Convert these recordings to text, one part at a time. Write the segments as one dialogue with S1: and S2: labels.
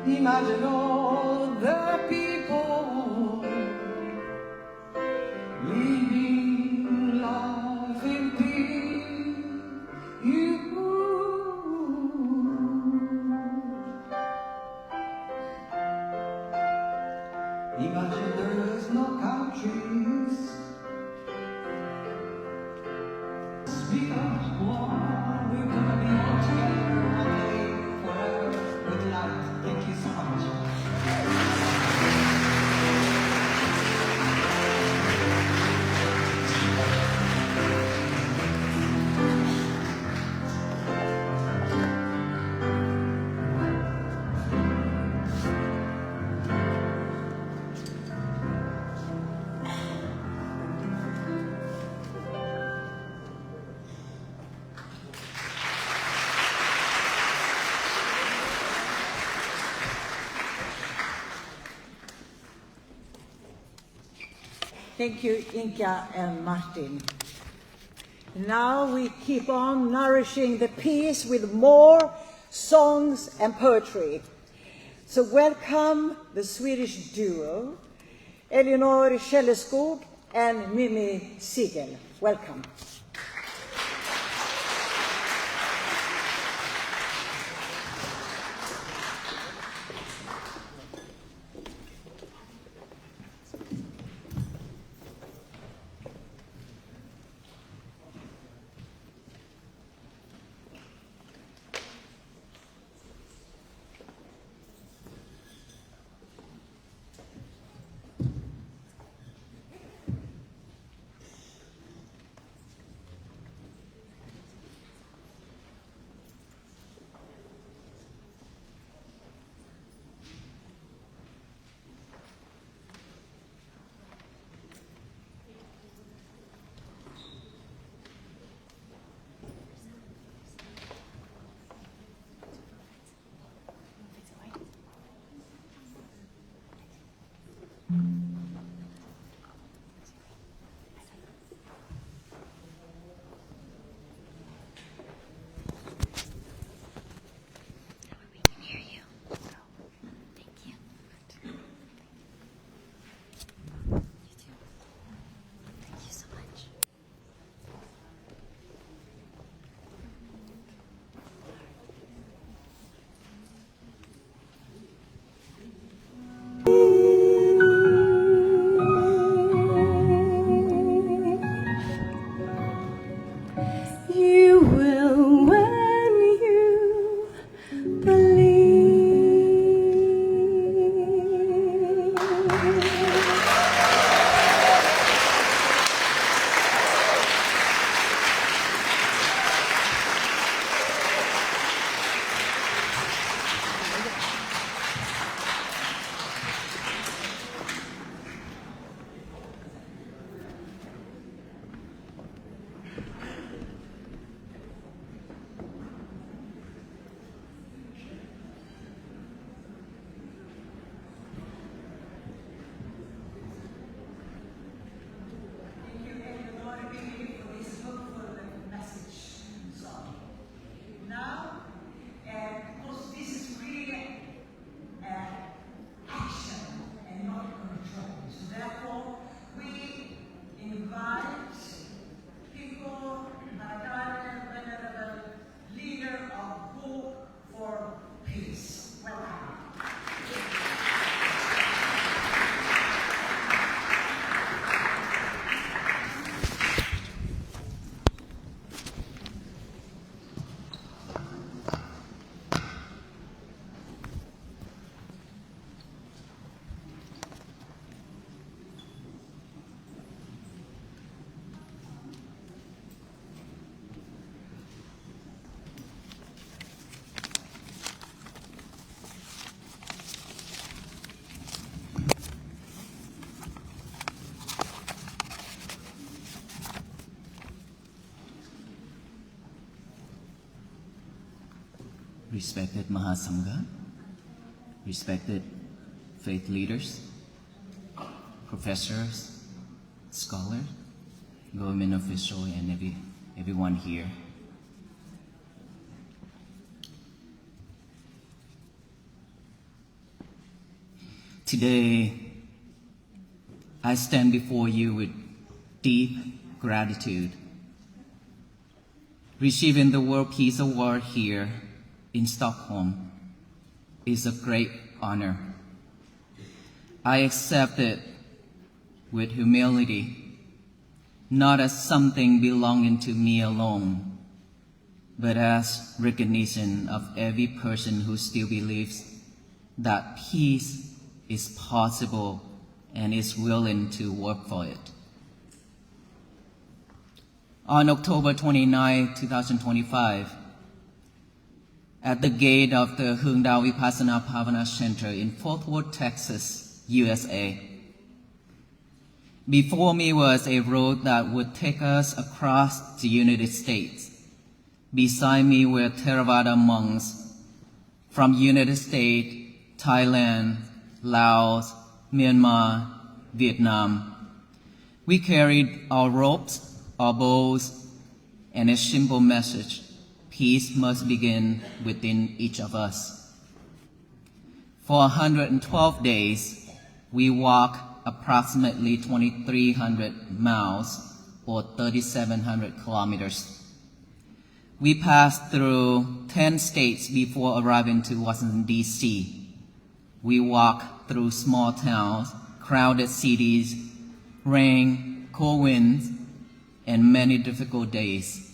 S1: Imagine all the people living life in peace. Imagine there's no countries. Because one, we're gonna be all together one day forever with light. Thank you so much.
S2: Thank you, Inka and Martin. Now we keep on nourishing the peace with more songs and poetry. So welcome the Swedish duo, Elinor Källeskog and Mimi Siegel. Welcome.
S3: Respected Mahasangha, respected faith leaders, professors, scholars, government officials, and everyone here. Today, I stand before you with deep gratitude. Receiving the World Peace Award here in Stockholm is a great honor. I accept it with humility, not as something belonging to me alone, but as recognition of every person who still believes that peace is possible and is willing to work for it. On October 29, 2025, at the gate of the Hương Dao Vipassana Bhavana Center in Fort Worth, Texas, USA, before me was a road that would take us across the United States. Beside me were Theravada monks from United States, Thailand, Laos, Myanmar, Vietnam. We carried our ropes, our bows, and a simple message: peace must begin within each of us. For 112 days, we walked approximately 2,300 miles or 3,700 kilometers. We passed through 10 states before arriving to Washington, D.C. We walked through small towns, crowded cities, rain, cold winds, and many difficult days.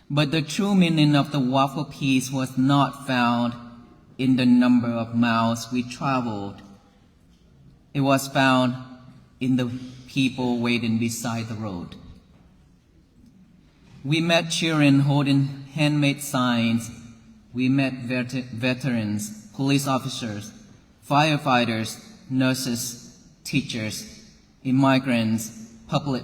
S3: But the true meaning of the walk for peace was not found in the number of miles we traveled. It was found in the people waiting beside the road. We met children holding handmade signs. We met veterans, police officers, firefighters, nurses, teachers, immigrants, public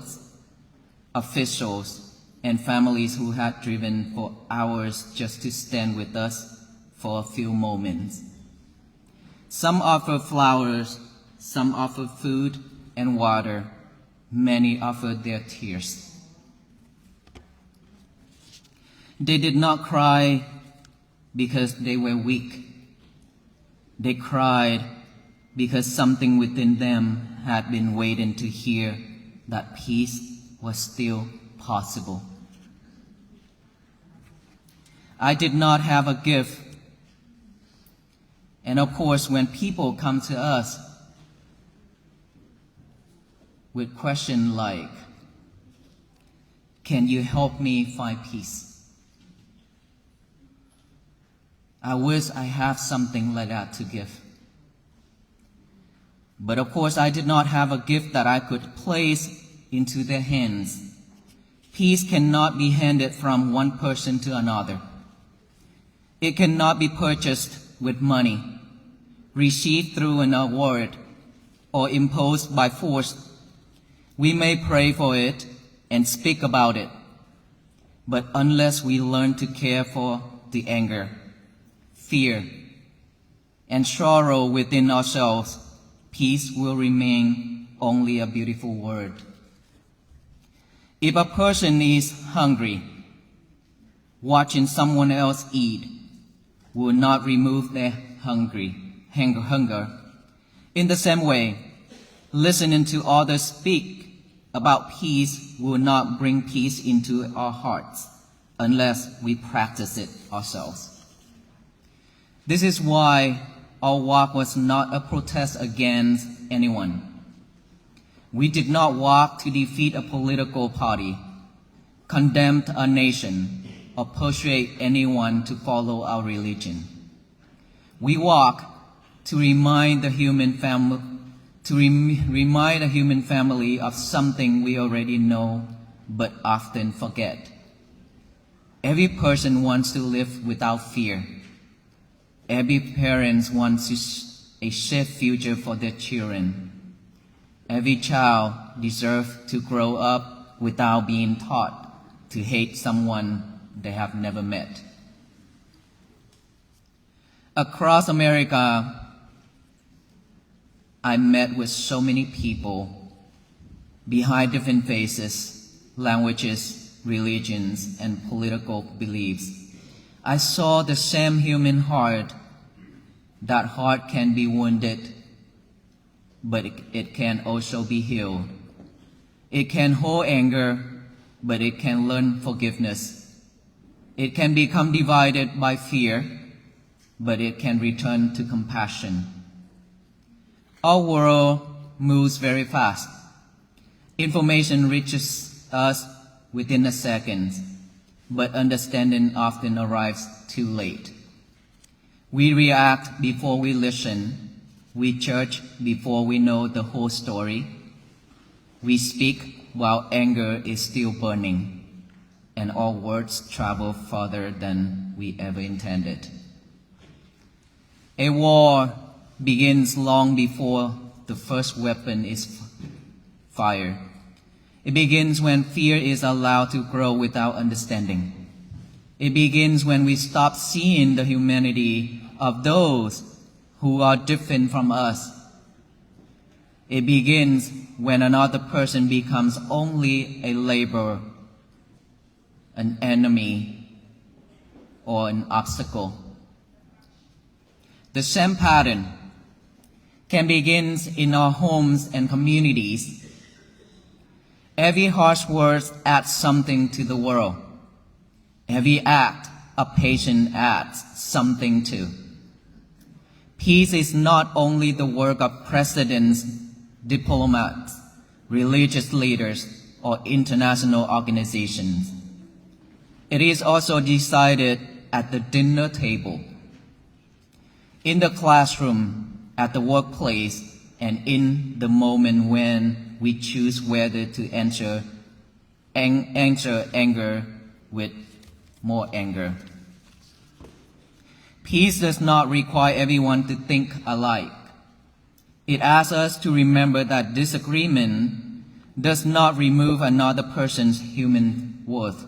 S3: officials, and families who had driven for hours just to stand with us for a few moments. Some offered flowers, some offered food and water. Many offered their tears. They did not cry because they were weak. They cried because something within them had been waiting to hear that peace was still possible. I did not have a gift. And of course, when people come to us with questions like, "Can you help me find peace?" I wish I had something like that to give. But of course, I did not have a gift that I could place into their hands. Peace cannot be handed from one person to another. It cannot be purchased with money, received through an award, or imposed by force. We may pray for it and speak about it, but unless we learn to care for the anger, fear, and sorrow within ourselves, peace will remain only a beautiful word. If a person is hungry, watching someone else eat will not remove their hunger. In the same way, listening to others speak about peace will not bring peace into our hearts unless we practice it ourselves. This is why our walk was not a protest against anyone. We did not walk to defeat a political party, condemn a nation, or persuade anyone to follow our religion. We walk to remind the human family of something we already know but often forget. Every person wants to live without fear. Every parent wants a safe future for their children. Every child deserves to grow up without being taught to hate someone they have never met. Across America, I met with so many people behind different faces, languages, religions, and political beliefs. I saw the same human heart That heart can be wounded, but it can also be healed. It can hold anger, but it can learn forgiveness. It can become divided by fear, but it can return to compassion. Our world moves very fast. Information reaches us within a second, but understanding often arrives too late. We react before we listen. We judge before we know the whole story. We speak while anger is still burning, and our words travel farther than we ever intended. A war begins long before the first weapon is fired. It begins when fear is allowed to grow without understanding. It begins when we stop seeing the humanity of those who are different from us. It begins when another person becomes only a laborer, an enemy, or an obstacle. The same pattern can begin in our homes and communities. Every harsh word adds something to the world. Every act a patient adds something to. Peace is not only the work of presidents, diplomats, religious leaders, or international organizations. It is also decided at the dinner table, in the classroom, at the workplace, and in the moment when we choose whether to answer anger with more anger. Peace does not require everyone to think alike. It asks us to remember that disagreement does not remove another person's human worth.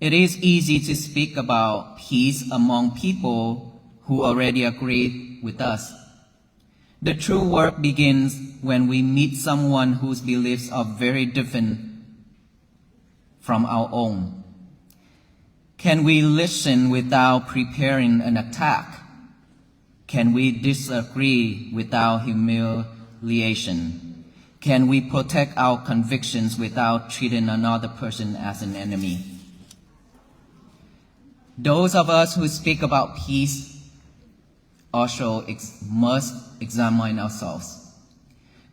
S3: It is easy to speak about peace among people who already agree with us. The true work begins when we meet someone whose beliefs are very different from our own. Can we listen without preparing an attack? Can we disagree without humiliation? Can we protect our convictions without treating another person as an enemy? Those of us who speak about peace also must examine ourselves.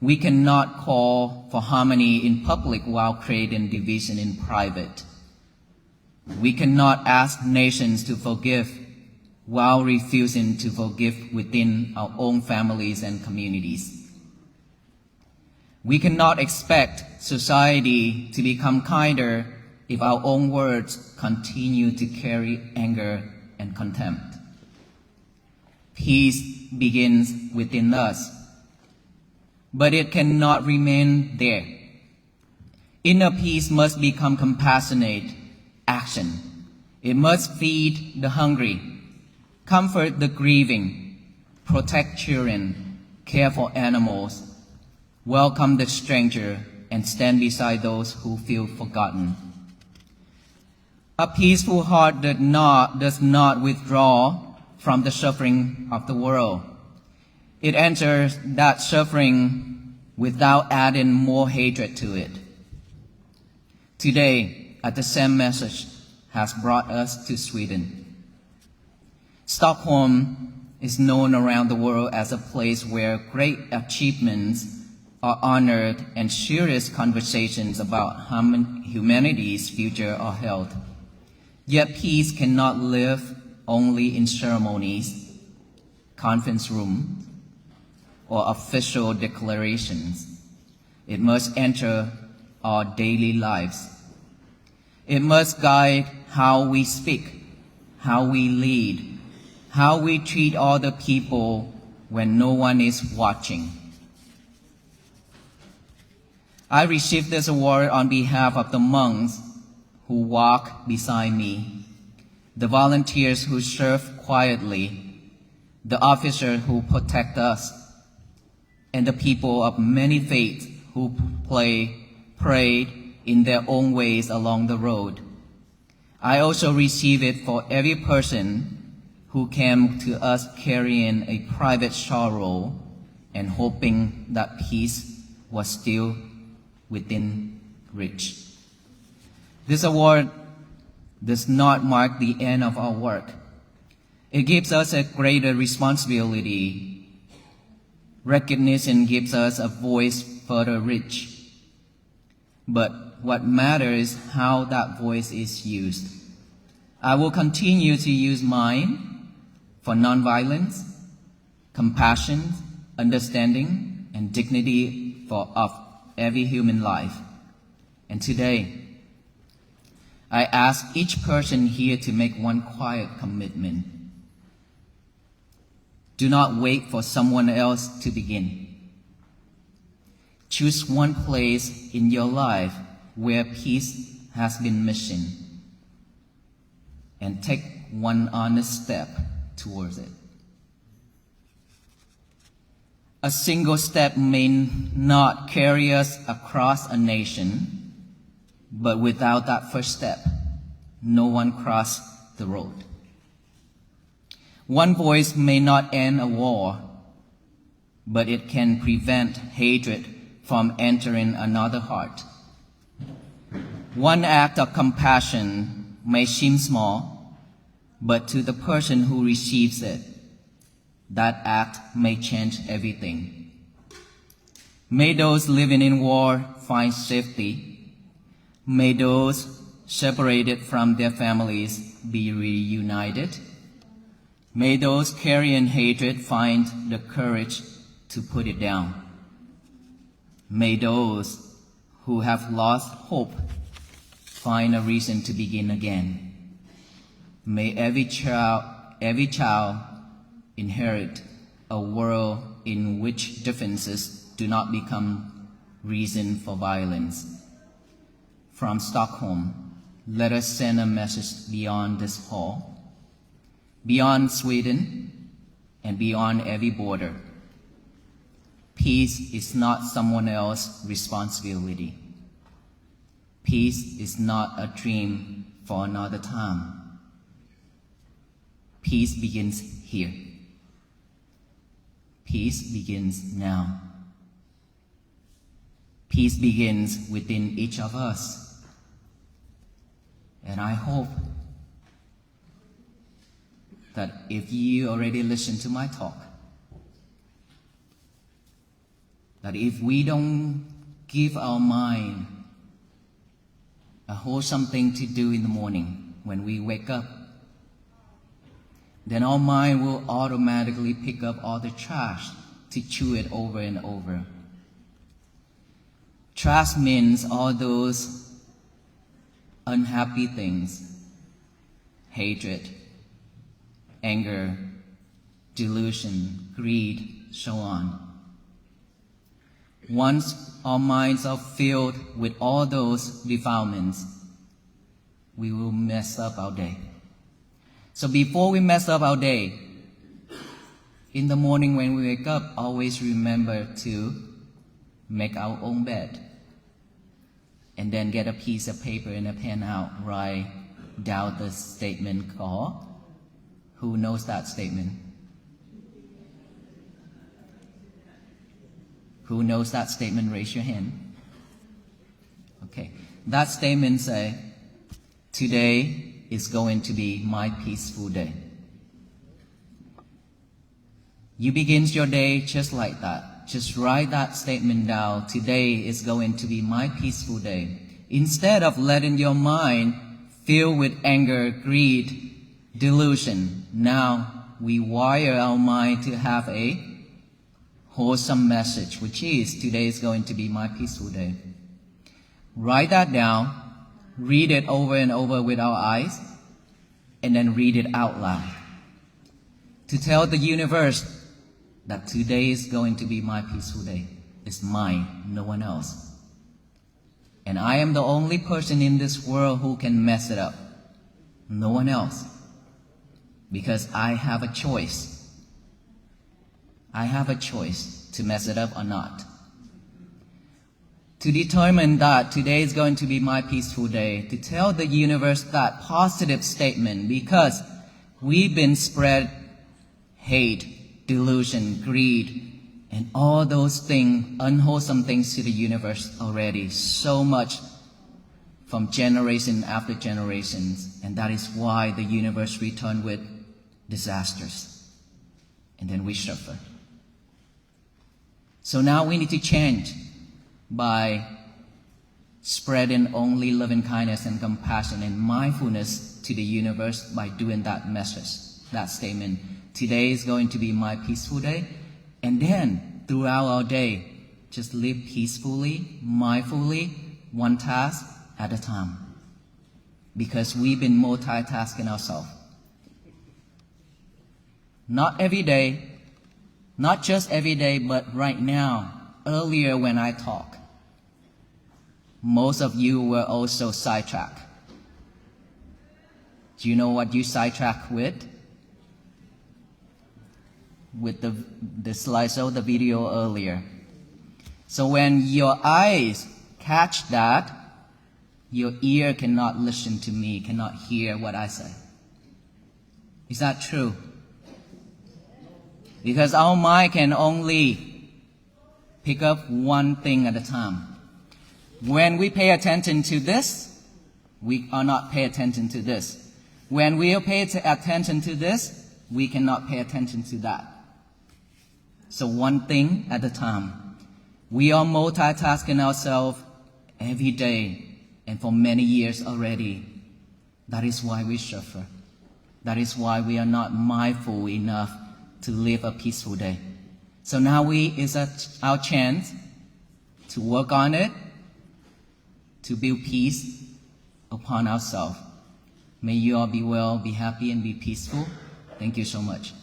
S3: We cannot call for harmony in public while creating division in private. We cannot ask nations to forgive while refusing to forgive within our own families and communities. We cannot expect society to become kinder if our own words continue to carry anger and contempt. Peace begins within us, but it cannot remain there. Inner peace must become compassionate action. It must feed the hungry, comfort the grieving, protect children, care for animals, welcome the stranger, and stand beside those who feel forgotten. A peaceful heart does not withdraw from the suffering of the world. It enters that suffering without adding more hatred to it. Today, the same message has brought us to Sweden. Stockholm is known around the world as a place where great achievements are honored and serious conversations about humanity's future are held. Yet peace cannot live only in ceremonies, conference rooms, or official declarations. It must enter our daily lives. It must guide how we speak, how we lead, how we treat other people when no one is watching. I received this award on behalf of the monks who walk beside me, the volunteers who serve quietly, the officers who protect us, and the people of many faiths who prayed in their own ways along the road. I also receive it for every person who came to us carrying a private sorrow and hoping that peace was still within reach. This award does not mark the end of our work. It gives us a greater responsibility. Recognition gives us a voice further reach. But what matters is how that voice is used. I will continue to use mine for nonviolence, compassion, understanding, and dignity of every human life. And today, I ask each person here to make one quiet commitment. Do not wait for someone else to begin. Choose one place in your life where peace has been missing and take one honest step towards it. A single step may not carry us across a nation, but without that first step, no one crossed the road. One voice may not end a war, but it can prevent hatred from entering another heart. One act of compassion may seem small, but to the person who receives it, that act may change everything. May those living in war find safety. May those separated from their families be reunited. May those carrying hatred find the courage to put it down. May those who have lost hope find a reason to begin again. May every child inherit a world in which differences do not become reason for violence. From Stockholm, let us send a message beyond this hall, beyond Sweden, and beyond every border. Peace is not someone else's responsibility. Peace is not a dream for another time. Peace begins here. Peace begins now. Peace begins within each of us. And I hope that if you already listened to my talk, that if we don't give our mind a wholesome thing to do in the morning when we wake up, then our mind will automatically pick up all the trash to chew it over and over. Trash means all those unhappy things, hatred, anger, delusion, greed, so on. Once our minds are filled with all those defilements, we will mess up our day. So before we mess up our day, in the morning when we wake up, always remember to make our own bed. And then get a piece of paper and a pen out, write down the statement called, who knows that statement? Who knows that statement? Raise your hand. Okay. That statement says, today is going to be my peaceful day. You begin your day just like that. Just write that statement down. Today is going to be my peaceful day. Instead of letting your mind fill with anger, greed, delusion, now we wire our mind to have a wholesome message, which is today is going to be my peaceful day. Write that down, read it over and over with our eyes, and then read it out loud. To tell the universe that today is going to be my peaceful day. It's mine, no one else. And I am the only person in this world who can mess it up. No one else. Because I have a choice. I have a choice to mess it up or not. To determine that today is going to be my peaceful day, to tell the universe that positive statement, because We've been spread hate, delusion, greed, and all those things, unwholesome things to the universe already, so much from generation after generations, and that is why the universe returned with disasters, and then we suffer. So now we need to change by spreading only loving kindness and compassion and mindfulness to the universe by doing that message, that statement. Today is going to be my peaceful day. And then throughout our day, just live peacefully, mindfully, one task at a time. Because we've been multitasking ourselves. Not every day, not just every day, but right now, earlier when I talk, most of you were also sidetracked. Do you know what you sidetracked with? With the slideshow, the video earlier. So when your eyes catch that, your ear cannot listen to me, cannot hear what I say. Is that true? Because our mind can only pick up one thing at a time. When we pay attention to this, we are not pay attention to this. When we pay attention to this, we cannot pay attention to that. So one thing at a time. We are multitasking ourselves every day and for many years already. That is why we suffer. That is why we are not mindful enough to live a peaceful day. So now is our chance to work on it, to build peace upon ourselves. May you all be well, be happy, and be peaceful. Thank you so much.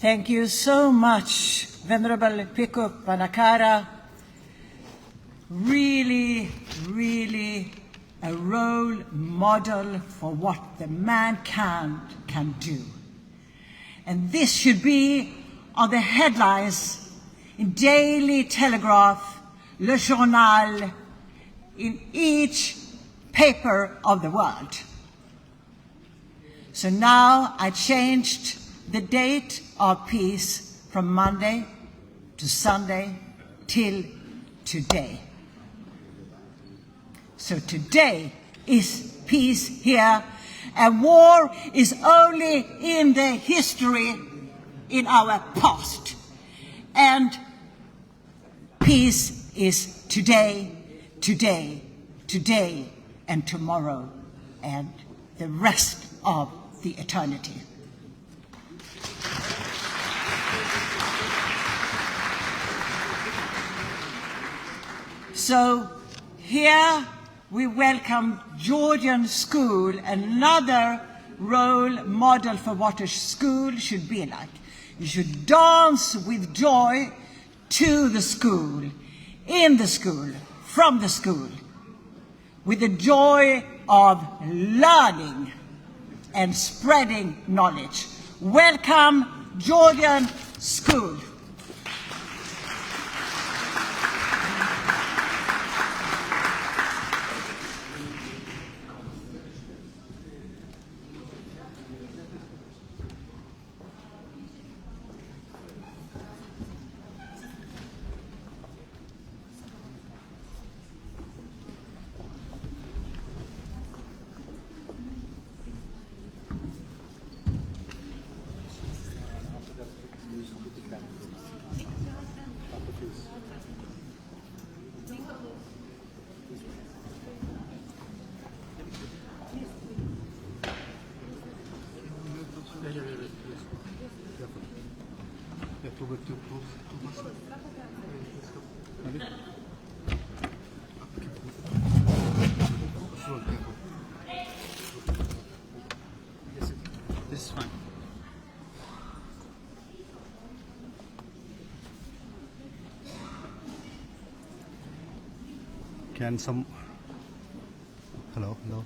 S2: Thank you so much, Venerable Bhikkhu Paññākāra. Really, really a role model for what the man can do. And this should be on the headlines in Daily Telegraph, Le Journal, in each paper of the world. So now I changed the date of peace from Monday to Sunday till today. So today is peace here, and war is only in the history in our past. And peace is today, today, today, and tomorrow, and the rest of the eternity. So here we welcome Georgian school, another role model for what a school should be like. You should dance with joy to the school, in the school, from the school, with the joy of learning and spreading knowledge. Welcome, Georgian school.
S1: This is fine.
S4: Can some... Hello, hello.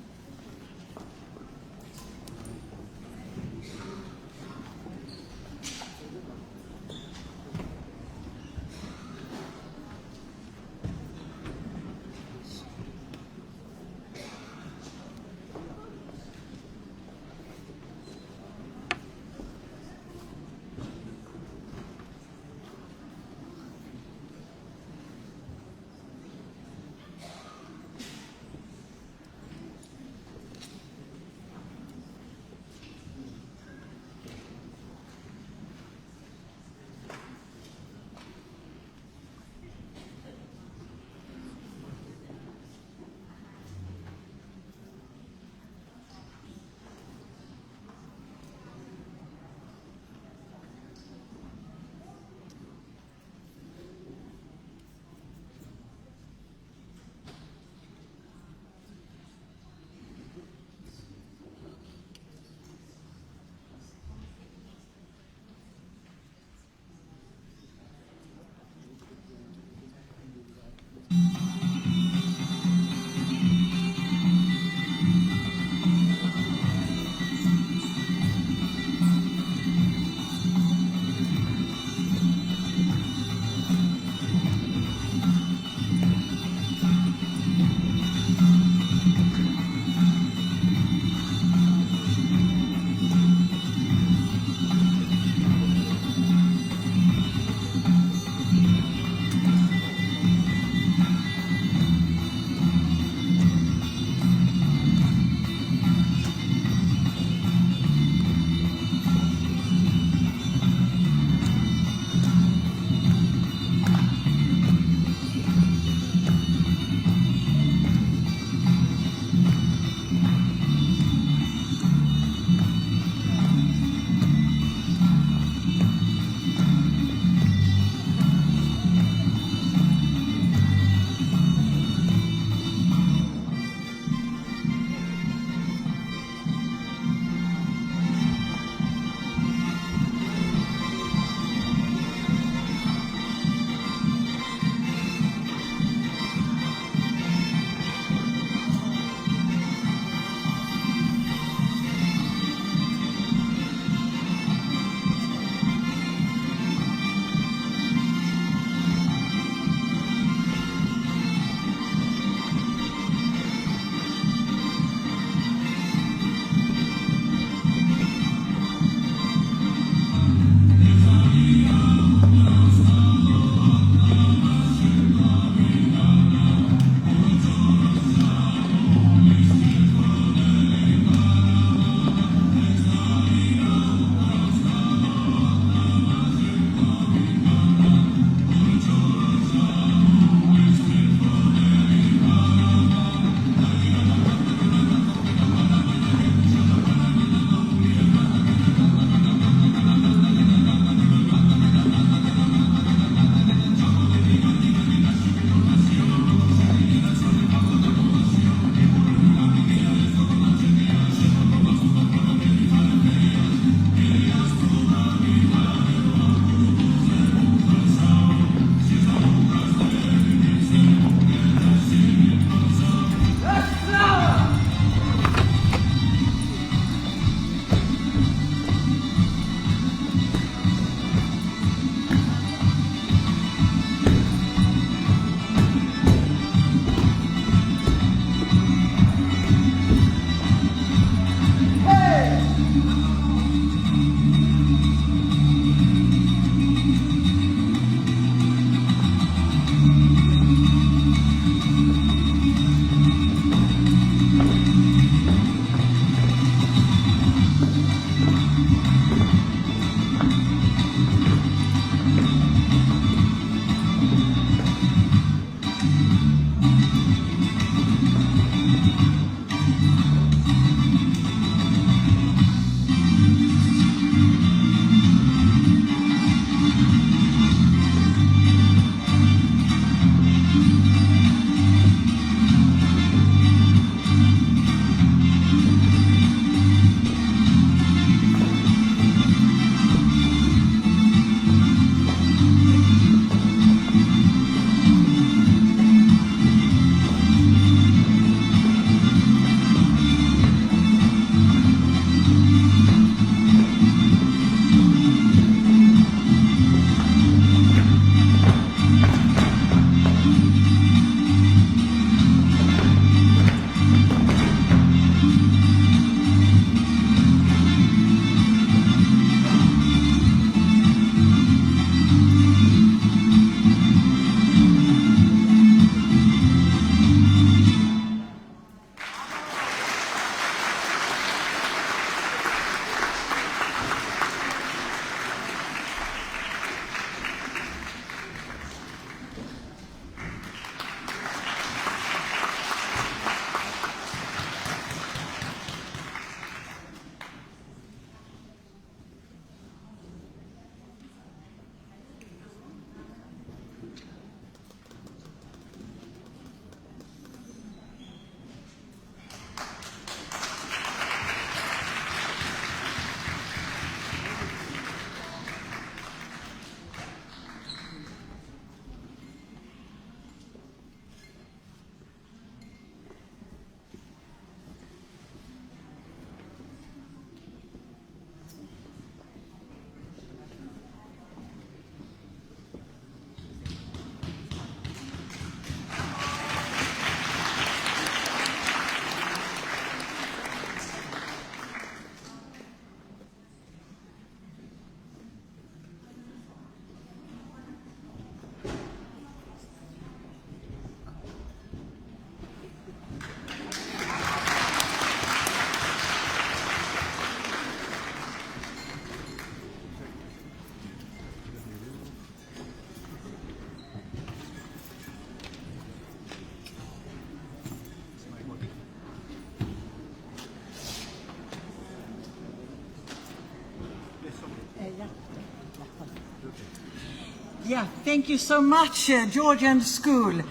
S2: Yeah, thank you so much, Georgian School.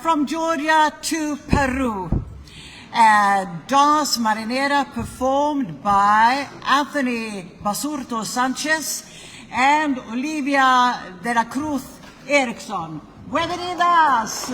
S2: From Georgia to Peru, Dance Marinera performed by Anthony Basurto Sanchez and Olivia de la Cruz Eriksson. Bienvenidas!